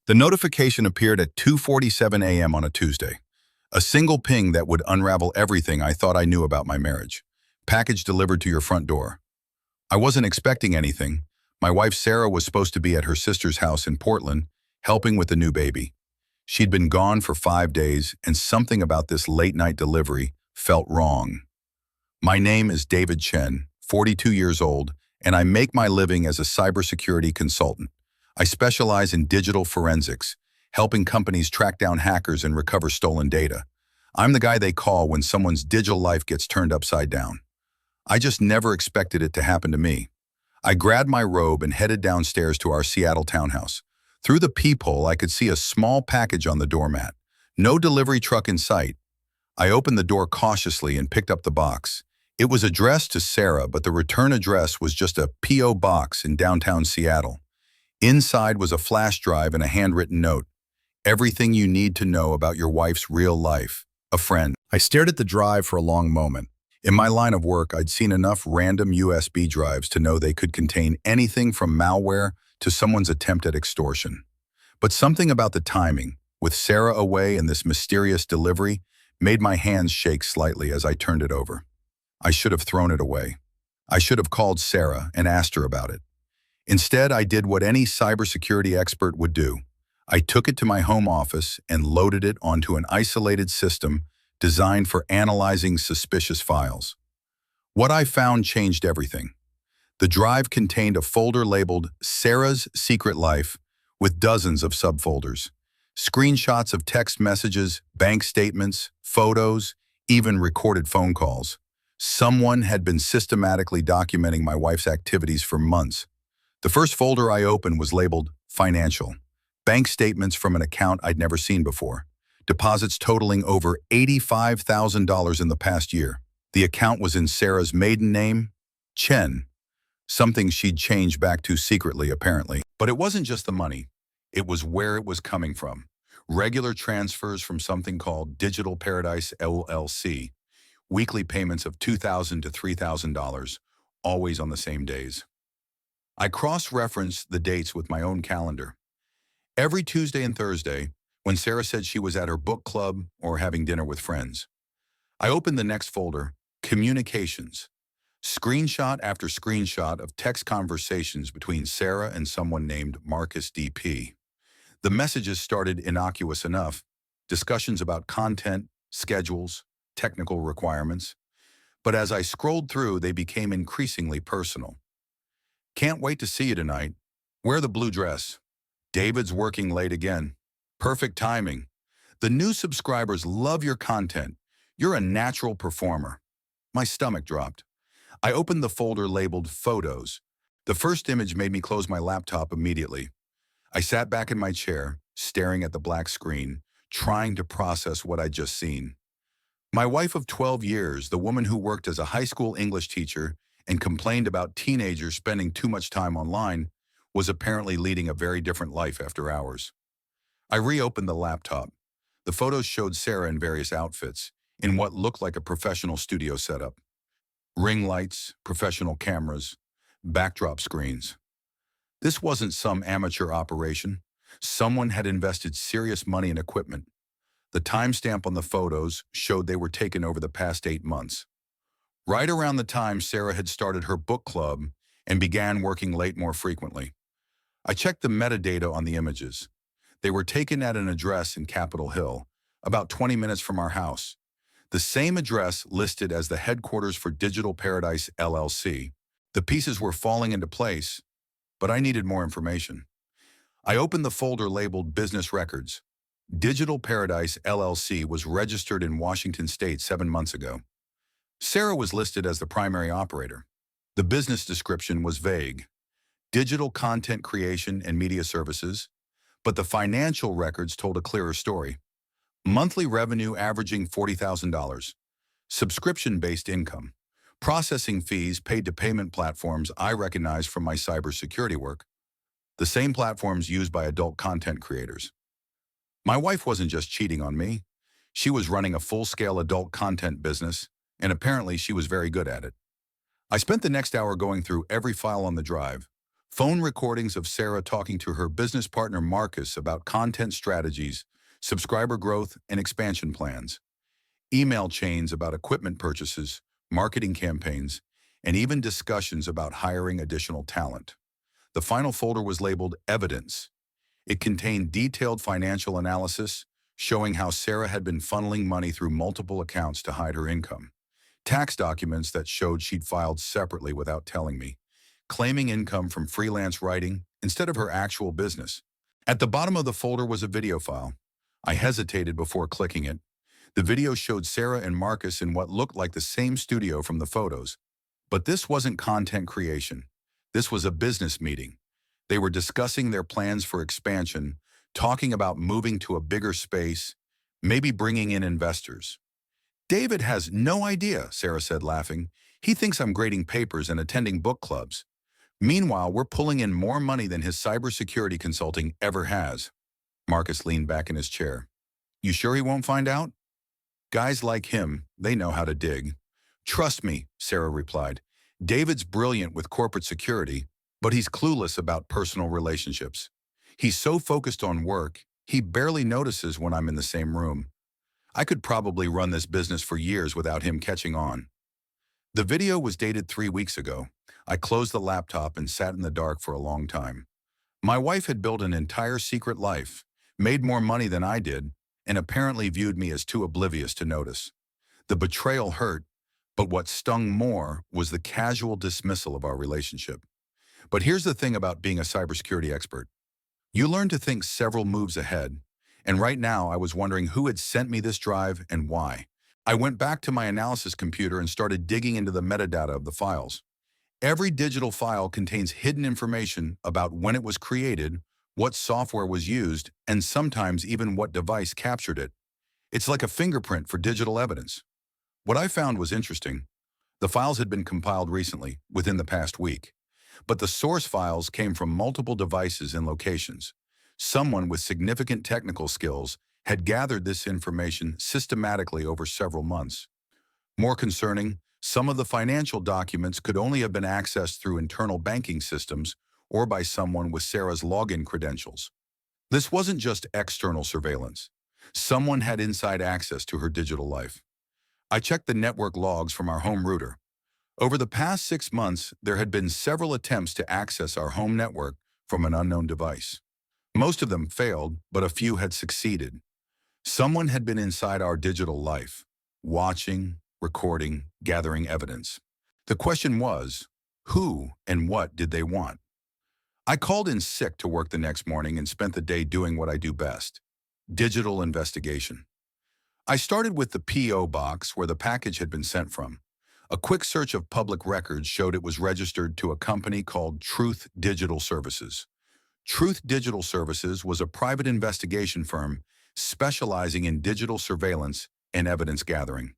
The notification appeared at 2:47 a.m. on a Tuesday. A single ping that would unravel everything I thought I knew about my marriage. Package delivered to your front door. I wasn't expecting anything. My wife Sarah was supposed to be at her sister's house in Portland, helping with the new baby. She'd been gone for 5 days, and something about this late-night delivery felt wrong. My name is David Chen, 42 years old, and I make my living as a cybersecurity consultant. I specialize in digital forensics, helping companies track down hackers and recover stolen data. I'm the guy they call when someone's digital life gets turned upside down. I just never expected it to happen to me. I grabbed my robe and headed downstairs to our Seattle townhouse. Through the peephole, I could see a small package on the doormat. No delivery truck in sight. I opened the door cautiously and picked up the box. It was addressed to Sarah, but the return address was just a P.O. box in downtown Seattle. Inside was a flash drive and a handwritten note. Everything you need to know about your wife's real life. A friend. I stared at the drive for a long moment. In my line of work, I'd seen enough random USB drives to know they could contain anything from malware to someone's attempt at extortion. But something about the timing, with Sarah away and this mysterious delivery, made my hands shake slightly as I turned it over. I should have thrown it away. I should have called Sarah and asked her about it. Instead, I did what any cybersecurity expert would do. I took it to my home office and loaded it onto an isolated system designed for analyzing suspicious files. What I found changed everything. The drive contained a folder labeled Sarah's Secret Life with dozens of subfolders. Screenshots of text messages, bank statements, photos, even recorded phone calls. Someone had been systematically documenting my wife's activities for months. The first folder I opened was labeled Financial. Bank statements from an account I'd never seen before. Deposits totaling over $85,000 in the past year. The account was in Sarah's maiden name, Chen, something she'd changed back to secretly, apparently. But it wasn't just the money. It was where it was coming from. Regular transfers from something called Digital Paradise LLC. Weekly payments of $2,000 to $3,000, always on the same days. I cross-referenced the dates with my own calendar. Every Tuesday and Thursday, when Sarah said she was at her book club or having dinner with friends. I opened the next folder, Communications. Screenshot after screenshot of text conversations between Sarah and someone named Marcus D.P. The messages started innocuous enough, discussions about content, schedules, technical requirements. But as I scrolled through, they became increasingly personal. Can't wait to see you tonight. Wear the blue dress. David's working late again. Perfect timing. The new subscribers love your content. You're a natural performer. My stomach dropped. I opened the folder labeled Photos. The first image made me close my laptop immediately. I sat back in my chair, staring at the black screen, trying to process what I'd just seen. My wife of 12 years, the woman who worked as a high school English teacher and complained about teenagers spending too much time online, was apparently leading a very different life after hours. I reopened the laptop. The photos showed Sarah in various outfits, in what looked like a professional studio setup. Ring lights, professional cameras, backdrop screens. This wasn't some amateur operation. Someone had invested serious money in equipment. The timestamp on the photos showed they were taken over the past 8 months. Right around the time Sarah had started her book club and began working late more frequently. I checked the metadata on the images. They were taken at an address in Capitol Hill, about 20 minutes from our house. The same address listed as the headquarters for Digital Paradise LLC. The pieces were falling into place, but I needed more information. I opened the folder labeled Business Records. Digital Paradise LLC was registered in Washington State 7 months ago. Sarah was listed as the primary operator. The business description was vague. Digital content creation and media services, but the financial records told a clearer story. Monthly revenue averaging $40,000. Subscription-based income. Processing fees paid to payment platforms I recognize from my cybersecurity work. The same platforms used by adult content creators. My wife wasn't just cheating on me. She was running a full-scale adult content business, and apparently she was very good at it. I spent the next hour going through every file on the drive. Phone recordings of Sarah talking to her business partner Marcus about content strategies, subscriber growth, and expansion plans. Email chains about equipment purchases, marketing campaigns, and even discussions about hiring additional talent. The final folder was labeled Evidence. It contained detailed financial analysis showing how Sarah had been funneling money through multiple accounts to hide her income. Tax documents that showed she'd filed separately without telling me, claiming income from freelance writing instead of her actual business. At the bottom of the folder was a video file. I hesitated before clicking it. The video showed Sarah and Marcus in what looked like the same studio from the photos. But this wasn't content creation. This was a business meeting. They were discussing their plans for expansion, talking about moving to a bigger space, maybe bringing in investors. David has no idea, Sarah said, laughing. He thinks I'm grading papers and attending book clubs. Meanwhile, we're pulling in more money than his cybersecurity consulting ever has. Marcus leaned back in his chair. You sure he won't find out? Guys like him, they know how to dig. Trust me, Sarah replied. David's brilliant with corporate security, but he's clueless about personal relationships. He's so focused on work, he barely notices when I'm in the same room. I could probably run this business for years without him catching on. The video was dated 3 weeks ago. I closed the laptop and sat in the dark for a long time. My wife had built an entire secret life, made more money than I did, and apparently viewed me as too oblivious to notice. The betrayal hurt, but what stung more was the casual dismissal of our relationship. But here's the thing about being a cybersecurity expert. You learn to think several moves ahead, and right now I was wondering who had sent me this drive and why. I went back to my analysis computer and started digging into the metadata of the files. Every digital file contains hidden information about when it was created, what software was used, and sometimes even what device captured it. It's like a fingerprint for digital evidence. What I found was interesting. The files had been compiled recently, within the past week, but the source files came from multiple devices and locations. Someone with significant technical skills had gathered this information systematically over several months. More concerning, some of the financial documents could only have been accessed through internal banking systems or by someone with Sarah's login credentials. This wasn't just external surveillance. Someone had inside access to her digital life. I checked the network logs from our home router. Over the past 6 months, there had been several attempts to access our home network from an unknown device. Most of them failed, but a few had succeeded. Someone had been inside our digital life, watching, recording, gathering evidence. The question was, who and what did they want? I called in sick to work the next morning and spent the day doing what I do best: digital investigation. I started with the P.O. box where the package had been sent from. A quick search of public records showed it was registered to a company called Truth Digital Services. Truth Digital Services was a private investigation firm specializing in digital surveillance and evidence gathering.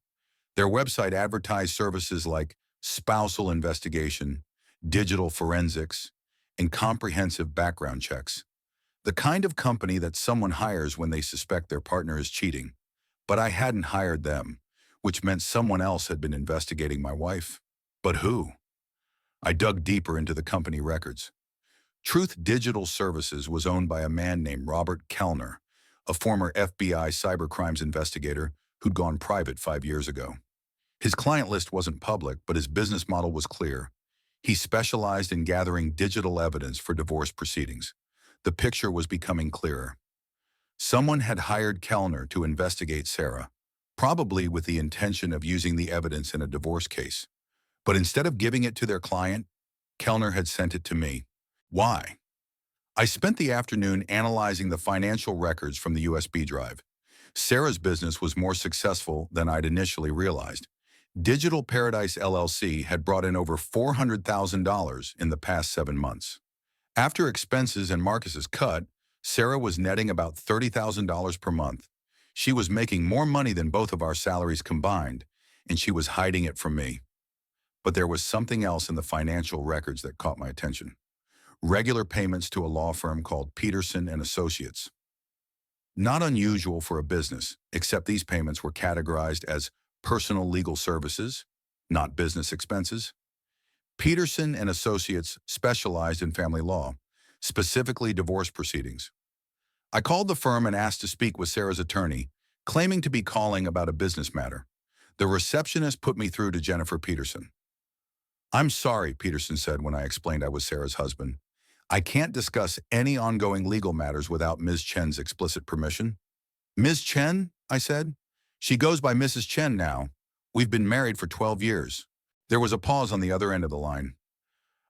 Their website advertised services like spousal investigation, digital forensics, and comprehensive background checks. The kind of company that someone hires when they suspect their partner is cheating. But I hadn't hired them, which meant someone else had been investigating my wife. But who? I dug deeper into the company records. Truth Digital Services was owned by a man named Robert Kellner, a former FBI cybercrimes investigator who'd gone private 5 years ago. His client list wasn't public, but his business model was clear. He specialized in gathering digital evidence for divorce proceedings. The picture was becoming clearer. Someone had hired Kellner to investigate Sarah, probably with the intention of using the evidence in a divorce case. But instead of giving it to their client, Kellner had sent it to me. Why? I spent the afternoon analyzing the financial records from the USB drive. Sarah's business was more successful than I'd initially realized. Digital Paradise LLC had brought in over $400,000 in the past 7 months. After expenses and Marcus's cut, Sarah was netting about $30,000 per month. She was making more money than both of our salaries combined, and she was hiding it from me. But there was something else in the financial records that caught my attention. Regular payments to a law firm called Peterson and Associates. Not unusual for a business, except these payments were categorized as personal legal services, not business expenses. Peterson and Associates specialized in family law, specifically divorce proceedings. I called the firm and asked to speak with Sarah's attorney, claiming to be calling about a business matter. The receptionist put me through to Jennifer Peterson. "I'm sorry," Peterson said when I explained I was Sarah's husband. "I can't discuss any ongoing legal matters without Ms. Chen's explicit permission." "Ms. Chen?" I said. "She goes by Mrs. Chen now. We've been married for 12 years. There was a pause on the other end of the line.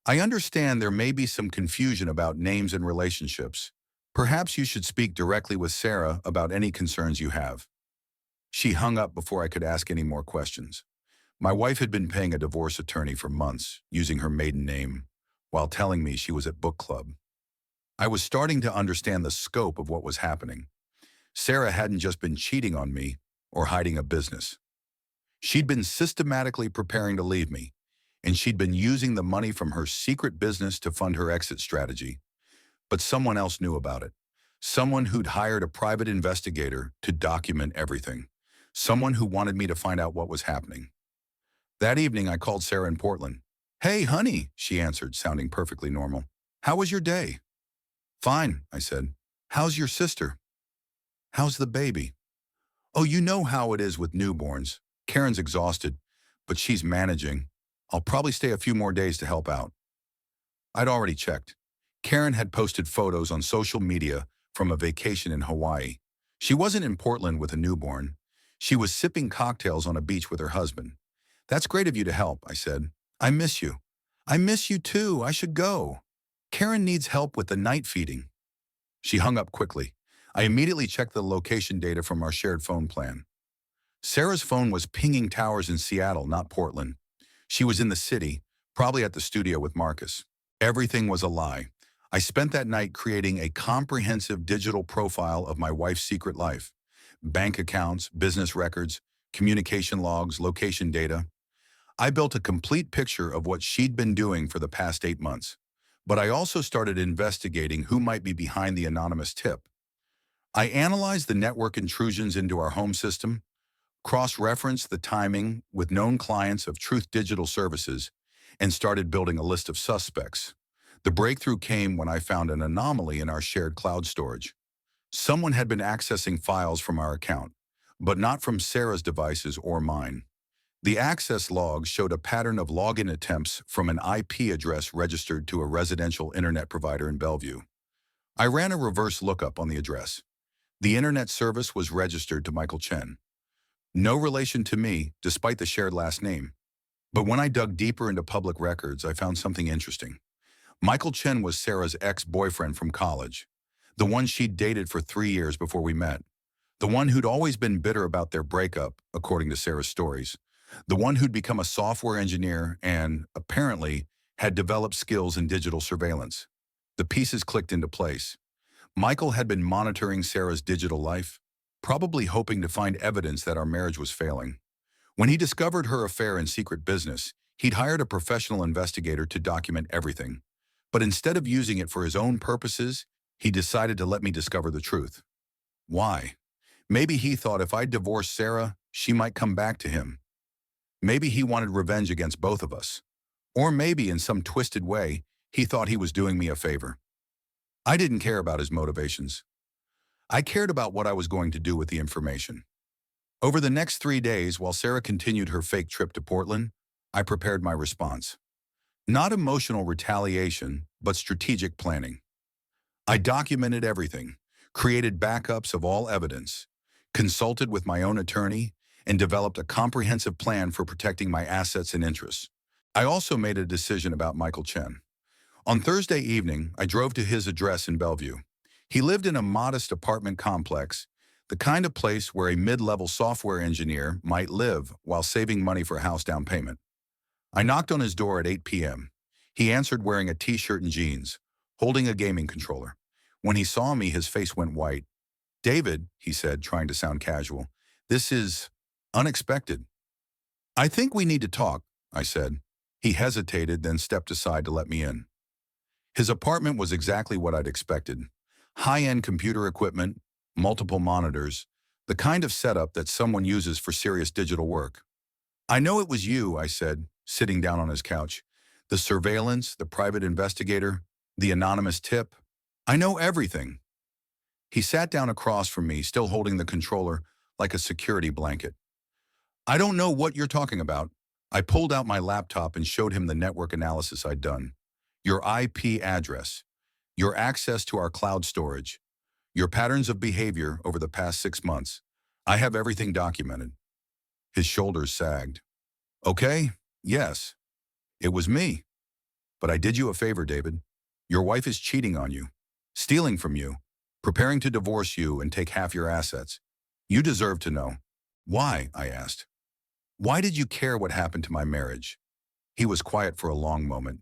"I understand there may be some confusion about names and relationships. Perhaps you should speak directly with Sarah about any concerns you have." She hung up before I could ask any more questions. My wife had been paying a divorce attorney for months, using her maiden name, while telling me she was at book club. I was starting to understand the scope of what was happening. Sarah hadn't just been cheating on me or hiding a business. She'd been systematically preparing to leave me, and she'd been using the money from her secret business to fund her exit strategy. But someone else knew about it. Someone who'd hired a private investigator to document everything. Someone who wanted me to find out what was happening. That evening, I called Sarah in Portland. "Hey, honey," she answered, sounding perfectly normal. "How was your day?" "Fine," I said. "How's your sister?" "How's the baby?" "Oh, you know how it is with newborns. Karen's exhausted, but she's managing. I'll probably stay a few more days to help out." I'd already checked. Karen had posted photos on social media from a vacation in Hawaii. She wasn't in Portland with a newborn. She was sipping cocktails on a beach with her husband. "That's great of you to help," I said. "I miss you." "I miss you too. I should go." "Karen needs help with the night feeding." She hung up quickly. I immediately checked the location data from our shared phone plan. Sarah's phone was pinging towers in Seattle, not Portland. She was in the city, probably at the studio with Marcus. Everything was a lie. I spent that night creating a comprehensive digital profile of my wife's secret life. Bank accounts, business records, communication logs, location data. I built a complete picture of what she'd been doing for the past 8 months. But I also started investigating who might be behind the anonymous tip. I analyzed the network intrusions into our home system, cross-referenced the timing with known clients of Truth Digital Services, and started building a list of suspects. The breakthrough came when I found an anomaly in our shared cloud storage. Someone had been accessing files from our account, but not from Sarah's devices or mine. The access logs showed a pattern of login attempts from an IP address registered to a residential internet provider in Bellevue. I ran a reverse lookup on the address. The internet service was registered to Michael Chen. No relation to me, despite the shared last name. But when I dug deeper into public records, I found something interesting. Michael Chen was Sarah's ex-boyfriend from college, the one she'd dated for 3 years before we met, the one who'd always been bitter about their breakup, according to Sarah's stories, the one who'd become a software engineer and, apparently, had developed skills in digital surveillance. The pieces clicked into place. Michael had been monitoring Sarah's digital life, probably hoping to find evidence that our marriage was failing. When he discovered her affair and secret business, he'd hired a professional investigator to document everything. But instead of using it for his own purposes, he decided to let me discover the truth. Why? Maybe he thought if I divorced Sarah, she might come back to him. Maybe he wanted revenge against both of us. Or maybe in some twisted way, he thought he was doing me a favor. I didn't care about his motivations. I cared about what I was going to do with the information. Over the next 3 days, while Sarah continued her fake trip to Portland, I prepared my response. Not emotional retaliation, but strategic planning. I documented everything, created backups of all evidence, consulted with my own attorney, and developed a comprehensive plan for protecting my assets and interests. I also made a decision about Michael Chen. On Thursday evening, I drove to his address in Bellevue. He lived in a modest apartment complex, the kind of place where a mid-level software engineer might live while saving money for a house down payment. I knocked on his door at 8 p.m. He answered wearing a t-shirt and jeans, holding a gaming controller. When he saw me, his face went white. "David," he said, trying to sound casual, "this is unexpected." "I think we need to talk," I said. He hesitated, then stepped aside to let me in. His apartment was exactly what I'd expected. High-end computer equipment, multiple monitors, the kind of setup that someone uses for serious digital work. "I know it was you," I said, sitting down on his couch. The surveillance, the private investigator, the anonymous tip. I know everything. He sat down across from me, still holding the controller like a security blanket. I don't know what you're talking about. I pulled out my laptop and showed him the network analysis I'd done. Your IP address, your access to our cloud storage, your patterns of behavior over the past 6 months. I have everything documented. His shoulders sagged. Okay, yes, it was me. But I did you a favor, David. Your wife is cheating on you, stealing from you, preparing to divorce you and take half your assets. You deserve to know. Why? I asked. Why did you care what happened to my marriage? He was quiet for a long moment.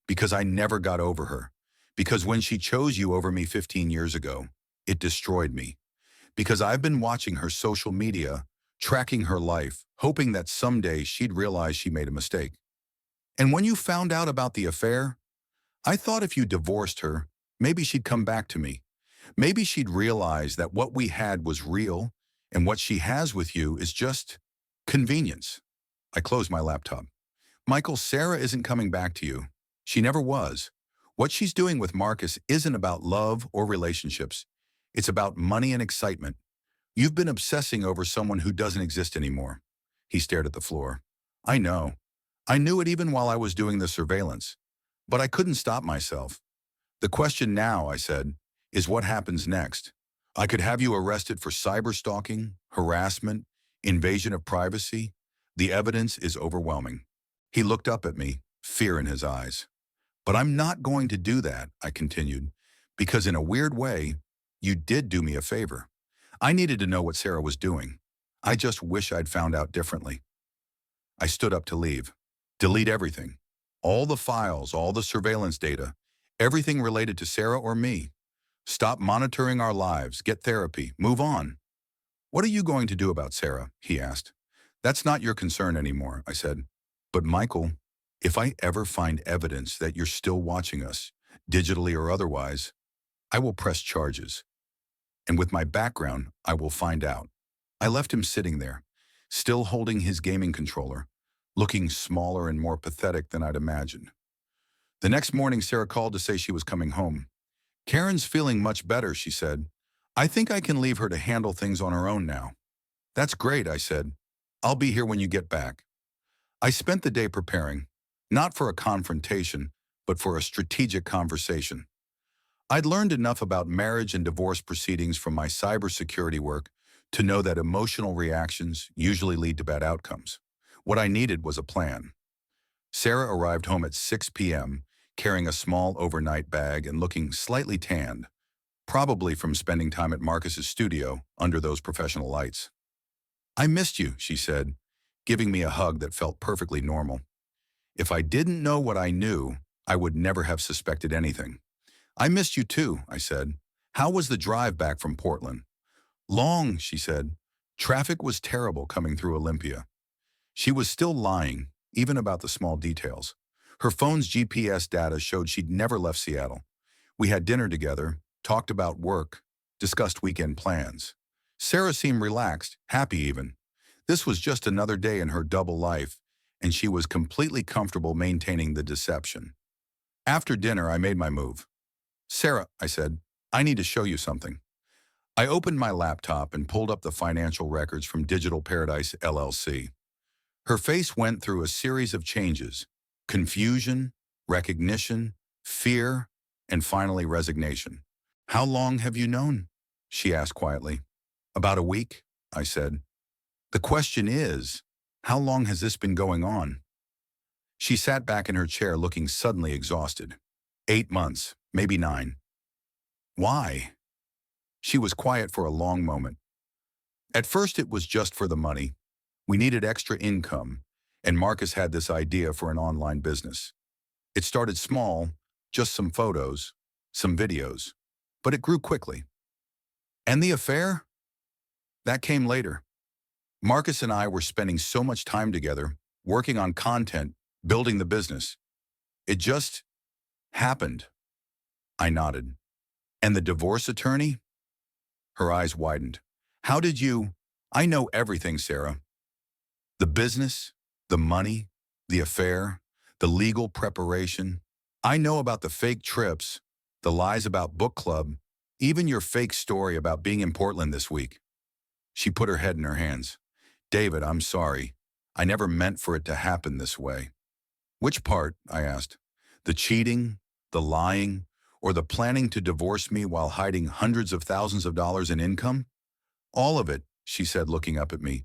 Because I never got over her. Because when she chose you over me 15 years ago, it destroyed me. Because I've been watching her social media, tracking her life, hoping that someday she'd realize she made a mistake. And when you found out about the affair, I thought if you divorced her, maybe she'd come back to me. Maybe she'd realize that what we had was real and what she has with you is just convenience. I closed my laptop. Michael, Sarah isn't coming back to you. She never was. What she's doing with Marcus isn't about love or relationships. It's about money and excitement. You've been obsessing over someone who doesn't exist anymore. He stared at the floor. I know. I knew it even while I was doing the surveillance. But I couldn't stop myself. The question now, I said, is what happens next? I could have you arrested for cyberstalking, harassment, invasion of privacy. The evidence is overwhelming. He looked up at me, fear in his eyes. But I'm not going to do that, I continued, because in a weird way, you did do me a favor. I needed to know what Sarah was doing. I just wish I'd found out differently. I stood up to leave. Delete everything. All the files, all the surveillance data, everything related to Sarah or me. Stop monitoring our lives, get therapy, move on. What are you going to do about Sarah? He asked. That's not your concern anymore, I said. But Michael, if I ever find evidence that you're still watching us, digitally or otherwise, I will press charges. And with my background, I will find out. I left him sitting there, still holding his gaming controller, looking smaller and more pathetic than I'd imagined. The next morning, Sarah called to say she was coming home. Karen's feeling much better, she said. I think I can leave her to handle things on her own now. That's great, I said. I'll be here when you get back. I spent the day preparing, not for a confrontation, but for a strategic conversation. I'd learned enough about marriage and divorce proceedings from my cybersecurity work to know that emotional reactions usually lead to bad outcomes. What I needed was a plan. Sarah arrived home at 6 p.m., carrying a small overnight bag and looking slightly tanned, probably from spending time at Marcus's studio under those professional lights. I missed you, she said, giving me a hug that felt perfectly normal. If I didn't know what I knew, I would never have suspected anything. I missed you too, I said. How was the drive back from Portland? Long, she said. Traffic was terrible coming through Olympia. She was still lying, even about the small details. Her phone's GPS data showed she'd never left Seattle. We had dinner together, talked about work, discussed weekend plans. Sarah seemed relaxed, happy even. This was just another day in her double life, and she was completely comfortable maintaining the deception. After dinner, I made my move. Sarah, I said, I need to show you something. I opened my laptop and pulled up the financial records from Digital Paradise LLC. Her face went through a series of changes: confusion, recognition, fear, and finally resignation. How long have you known? She asked quietly. About a week, I said. The question is, how long has this been going on? She sat back in her chair looking suddenly exhausted. 8 months, maybe 9. Why? She was quiet for a long moment. At first it was just for the money. We needed extra income, and Marcus had this idea for an online business. It started small, just some photos, some videos, but it grew quickly. And the affair? That came later. Marcus and I were spending so much time together, working on content, building the business. It just happened. I nodded. And the divorce attorney? Her eyes widened. How did you? I know everything, Sarah. The business, the money, the affair, the legal preparation. I know about the fake trips, the lies about book club, even your fake story about being in Portland this week. She put her head in her hands. David, I'm sorry. I never meant for it to happen this way. Which part? I asked. The cheating, the lying, or the planning to divorce me while hiding hundreds of thousands of dollars in income? All of it, she said, looking up at me.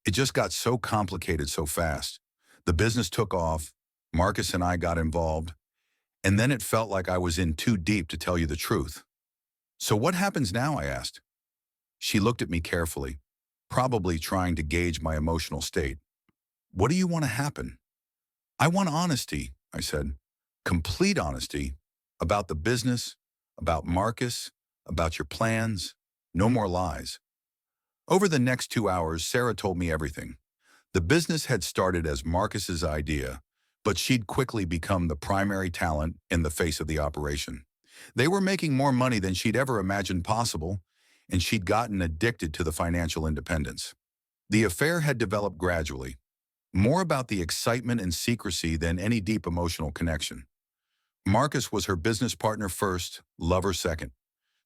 It just got so complicated so fast. The business took off, Marcus and I got involved, and then it felt like I was in too deep to tell you the truth. So what happens now? I asked. She looked at me carefully, probably trying to gauge my emotional state. What do you want to happen? I want honesty, I said. Complete honesty about the business, about Marcus, about your plans. No more lies. Over the next 2 hours, Sarah told me everything. The business had started as Marcus's idea, but she'd quickly become the primary talent in the face of the operation. They were making more money than she'd ever imagined possible, and she'd gotten addicted to the financial independence. The affair had developed gradually, more about the excitement and secrecy than any deep emotional connection. Marcus was her business partner first, lover second.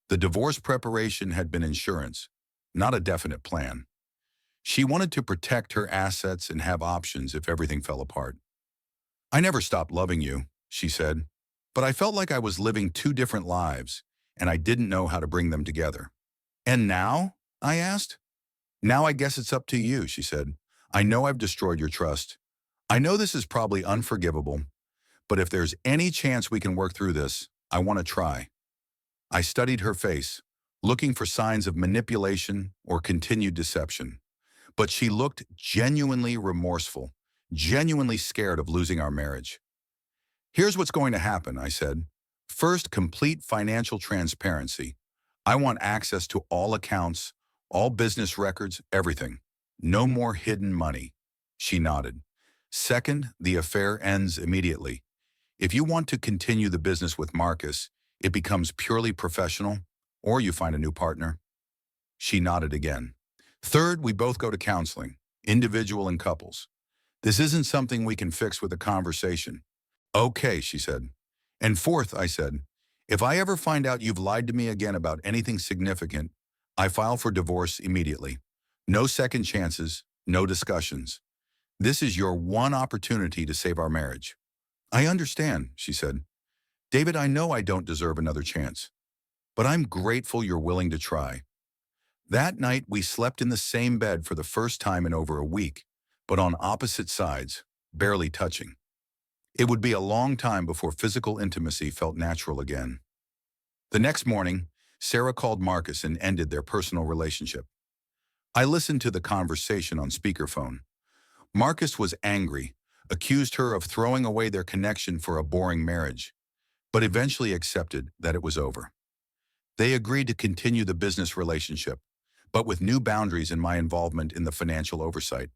The divorce preparation had been insurance, not a definite plan. She wanted to protect her assets and have options if everything fell apart. I never stopped loving you, she said, but I felt like I was living two different lives, and I didn't know how to bring them together. And now? I asked. Now I guess it's up to you, she said. I know I've destroyed your trust. I know this is probably unforgivable, but if there's any chance we can work through this, I want to try. I studied her face, looking for signs of manipulation or continued deception. But she looked genuinely remorseful, genuinely scared of losing our marriage. Here's what's going to happen, I said. First, complete financial transparency. I want access to all accounts, all business records, everything. No more hidden money. She nodded. Second, the affair ends immediately. If you want to continue the business with Marcus, it becomes purely professional, or you find a new partner. She nodded again. Third, we both go to counseling, individual and couples. This isn't something we can fix with a conversation. Okay, she said. And fourth, I said, if I ever find out you've lied to me again about anything significant, I file for divorce immediately. No second chances, no discussions. This is your one opportunity to save our marriage. I understand, she said. David, I know I don't deserve another chance, but I'm grateful you're willing to try. That night, we slept in the same bed for the first time in over a week, but on opposite sides, barely touching. It would be a long time before physical intimacy felt natural again. The next morning, Sarah called Marcus and ended their personal relationship. I listened to the conversation on speakerphone. Marcus was angry, accused her of throwing away their connection for a boring marriage, but eventually accepted that it was over. They agreed to continue the business relationship, but with new boundaries in my involvement in the financial oversight.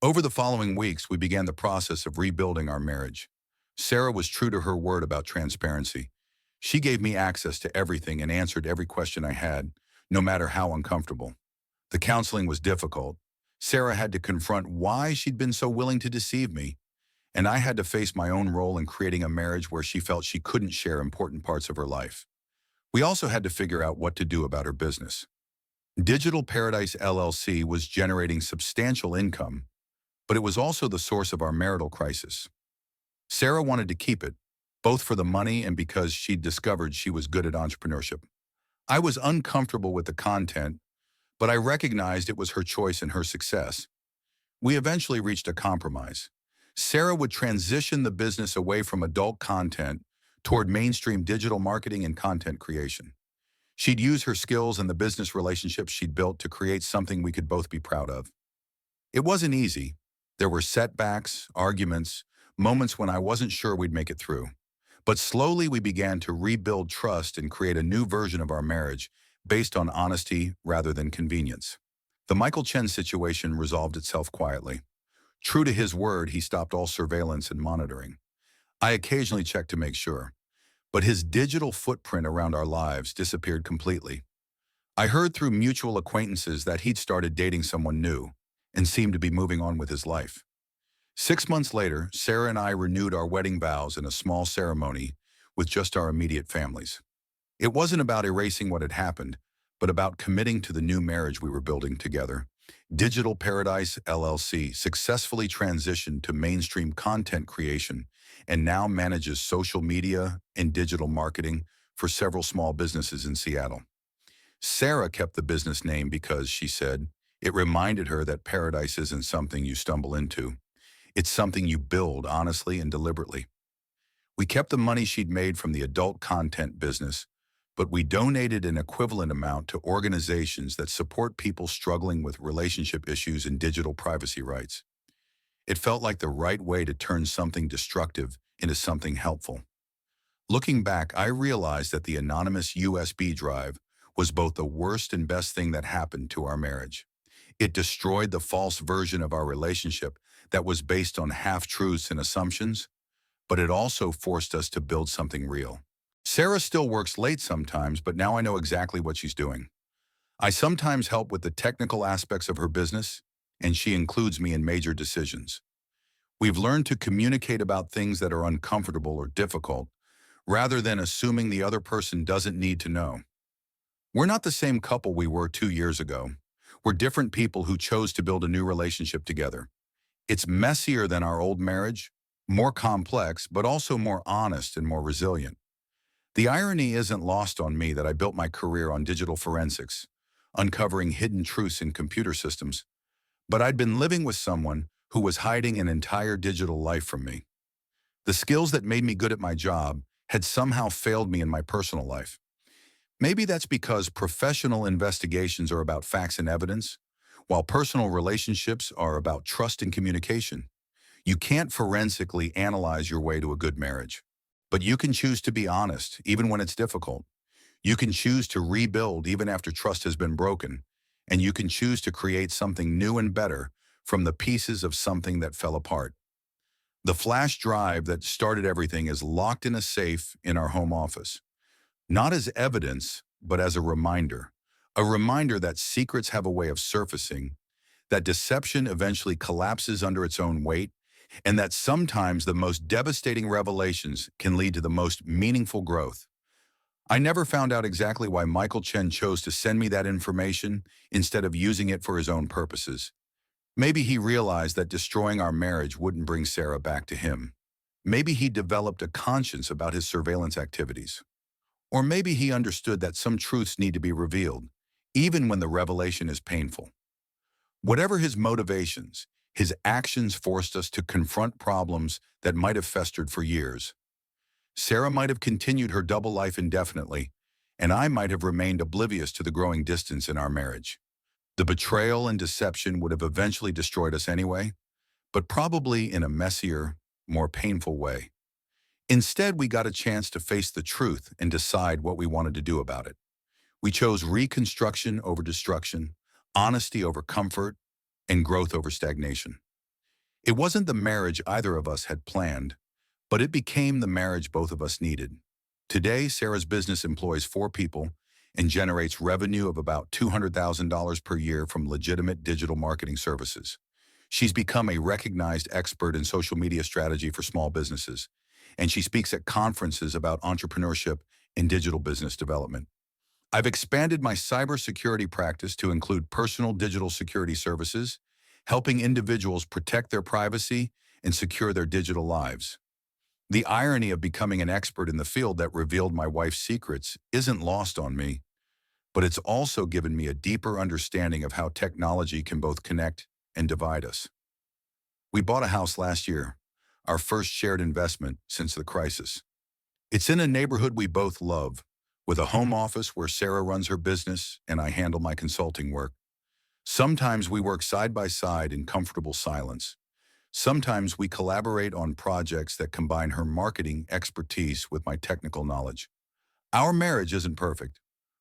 Over the following weeks, we began the process of rebuilding our marriage. Sarah was true to her word about transparency. She gave me access to everything and answered every question I had, no matter how uncomfortable. The counseling was difficult. Sarah had to confront why she'd been so willing to deceive me, and I had to face my own role in creating a marriage where she felt she couldn't share important parts of her life. We also had to figure out what to do about her business. Digital Paradise LLC was generating substantial income, but it was also the source of our marital crisis. Sarah wanted to keep it, both for the money and because she'd discovered she was good at entrepreneurship. I was uncomfortable with the content, but I recognized it was her choice and her success. We eventually reached a compromise. Sarah would transition the business away from adult content toward mainstream digital marketing and content creation. She'd use her skills and the business relationships she'd built to create something we could both be proud of. It wasn't easy. There were setbacks, arguments, moments when I wasn't sure we'd make it through. But slowly we began to rebuild trust and create a new version of our marriage based on honesty rather than convenience. The Michael Chen situation resolved itself quietly. True to his word, he stopped all surveillance and monitoring. I occasionally checked to make sure, but his digital footprint around our lives disappeared completely. I heard through mutual acquaintances that he'd started dating someone new and seemed to be moving on with his life. 6 months later, Sarah and I renewed our wedding vows in a small ceremony with just our immediate families. It wasn't about erasing what had happened, but about committing to the new marriage we were building together. Digital Paradise LLC successfully transitioned to mainstream content creation and now manages social media and digital marketing for several small businesses in Seattle. Sarah kept the business name because, she said, it reminded her that paradise isn't something you stumble into. It's something you build honestly and deliberately. We kept the money she'd made from the adult content business, but we donated an equivalent amount to organizations that support people struggling with relationship issues and digital privacy rights. It felt like the right way to turn something destructive into something helpful. Looking back, I realized that the anonymous USB drive was both the worst and best thing that happened to our marriage. It destroyed the false version of our relationship that was based on half-truths and assumptions, but it also forced us to build something real. Sarah still works late sometimes, but now I know exactly what she's doing. I sometimes help with the technical aspects of her business, and she includes me in major decisions. We've learned to communicate about things that are uncomfortable or difficult, rather than assuming the other person doesn't need to know. We're not the same couple we were 2 years ago. We're different people who chose to build a new relationship together. It's messier than our old marriage, more complex, but also more honest and more resilient. The irony isn't lost on me that I built my career on digital forensics, uncovering hidden truths in computer systems, but I'd been living with someone who was hiding an entire digital life from me. The skills that made me good at my job had somehow failed me in my personal life. Maybe that's because professional investigations are about facts and evidence, while personal relationships are about trust and communication. You can't forensically analyze your way to a good marriage, but you can choose to be honest, even when it's difficult. You can choose to rebuild even after trust has been broken, and you can choose to create something new and better from the pieces of something that fell apart. The flash drive that started everything is locked in a safe in our home office, not as evidence, but as a reminder that secrets have a way of surfacing, that deception eventually collapses under its own weight, and that sometimes the most devastating revelations can lead to the most meaningful growth. I never found out exactly why Michael Chen chose to send me that information instead of using it for his own purposes. Maybe he realized that destroying our marriage wouldn't bring Sarah back to him. Maybe he developed a conscience about his surveillance activities. Or maybe he understood that some truths need to be revealed, even when the revelation is painful. Whatever his motivations, his actions forced us to confront problems that might have festered for years. Sarah might have continued her double life indefinitely, and I might have remained oblivious to the growing distance in our marriage. The betrayal and deception would have eventually destroyed us anyway, but probably in a messier, more painful way. Instead, we got a chance to face the truth and decide what we wanted to do about it. We chose reconstruction over destruction, honesty over comfort, and growth over stagnation. It wasn't the marriage either of us had planned, but it became the marriage both of us needed. Today, Sarah's business employs 4 people and generates revenue of about $200,000 per year from legitimate digital marketing services. She's become a recognized expert in social media strategy for small businesses, and she speaks at conferences about entrepreneurship and digital business development. I've expanded my cybersecurity practice to include personal digital security services, helping individuals protect their privacy and secure their digital lives. The irony of becoming an expert in the field that revealed my wife's secrets isn't lost on me, but it's also given me a deeper understanding of how technology can both connect and divide us. We bought a house last year, our first shared investment since the crisis. It's in a neighborhood we both love, with a home office where Sarah runs her business and I handle my consulting work. Sometimes we work side by side in comfortable silence. Sometimes we collaborate on projects that combine her marketing expertise with my technical knowledge. Our marriage isn't perfect.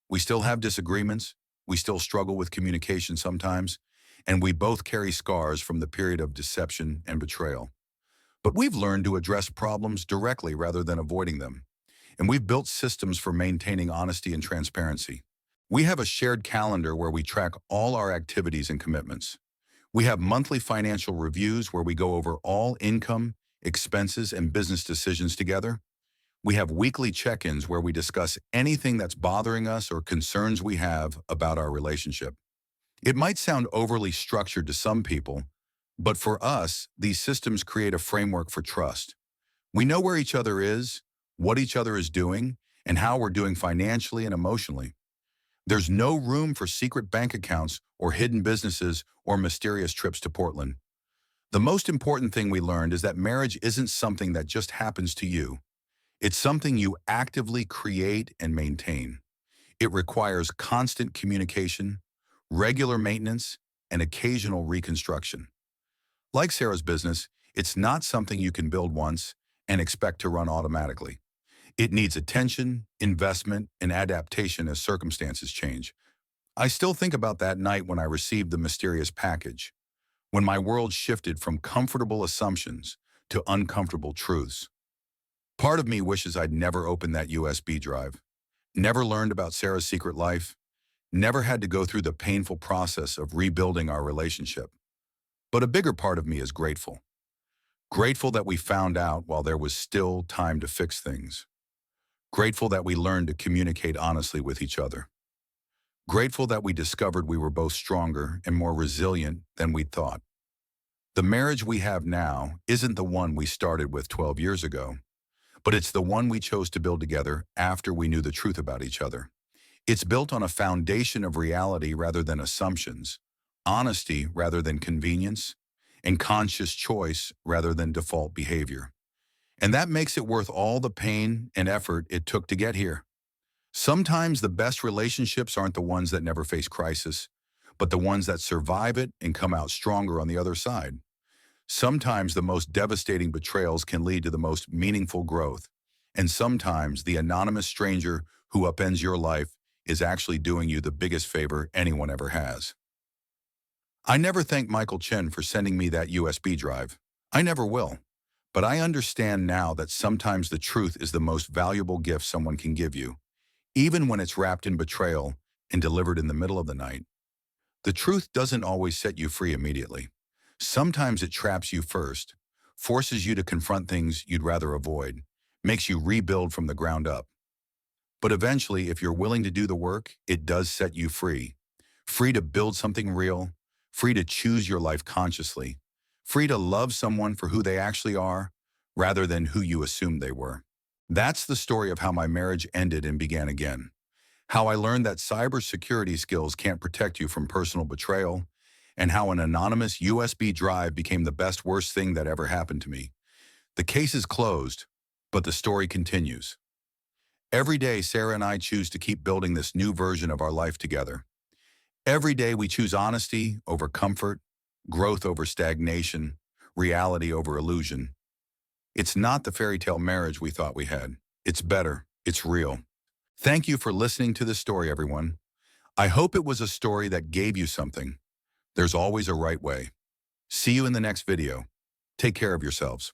We still have disagreements, we still struggle with communication sometimes, and we both carry scars from the period of deception and betrayal. But we've learned to address problems directly rather than avoiding them, and we've built systems for maintaining honesty and transparency. We have a shared calendar where we track all our activities and commitments. We have monthly financial reviews where we go over all income, expenses, and business decisions together. We have weekly check-ins where we discuss anything that's bothering us or concerns we have about our relationship. It might sound overly structured to some people, but for us, these systems create a framework for trust. We know where each other is, what each other is doing, and how we're doing financially and emotionally. There's no room for secret bank accounts or hidden businesses or mysterious trips to Portland. The most important thing we learned is that marriage isn't something that just happens to you. It's something you actively create and maintain. It requires constant communication, regular maintenance, and occasional reconstruction. Like Sarah's business, it's not something you can build once and expect to run automatically. It needs attention, investment, and adaptation as circumstances change. I still think about that night when I received the mysterious package, when my world shifted from comfortable assumptions to uncomfortable truths. Part of me wishes I'd never opened that USB drive, never learned about Sarah's secret life, never had to go through the painful process of rebuilding our relationship. But a bigger part of me is grateful. Grateful that we found out while there was still time to fix things. Grateful that we learned to communicate honestly with each other. Grateful that we discovered we were both stronger and more resilient than we'd thought. The marriage we have now isn't the one we started with 12 years ago, but it's the one we chose to build together after we knew the truth about each other. It's built on a foundation of reality rather than assumptions, honesty rather than convenience, and conscious choice rather than default behavior. And that makes it worth all the pain and effort it took to get here. Sometimes the best relationships aren't the ones that never face crisis, but the ones that survive it and come out stronger on the other side. Sometimes the most devastating betrayals can lead to the most meaningful growth. And sometimes the anonymous stranger who upends your life is actually doing you the biggest favor anyone ever has. I never thanked Michael Chen for sending me that USB drive. I never will. But I understand now that sometimes the truth is the most valuable gift someone can give you, even when it's wrapped in betrayal and delivered in the middle of the night. The truth doesn't always set you free immediately. Sometimes it traps you first, forces you to confront things you'd rather avoid, makes you rebuild from the ground up. But eventually, if you're willing to do the work, it does set you free. Free to build something real, free to choose your life consciously, free to love someone for who they actually are, rather than who you assumed they were. That's the story of how my marriage ended and began again. How I learned that cybersecurity skills can't protect you from personal betrayal, and how an anonymous USB drive became the best worst thing that ever happened to me. The case is closed, but the story continues. Every day, Sarah and I choose to keep building this new version of our life together. Every day we choose honesty over comfort, growth over stagnation, reality over illusion. It's not the fairy tale marriage we thought we had. It's better. It's real. Thank you for listening to this story, everyone. I hope it was a story that gave you something. There's always a right way. See you in the next video. Take care of yourselves.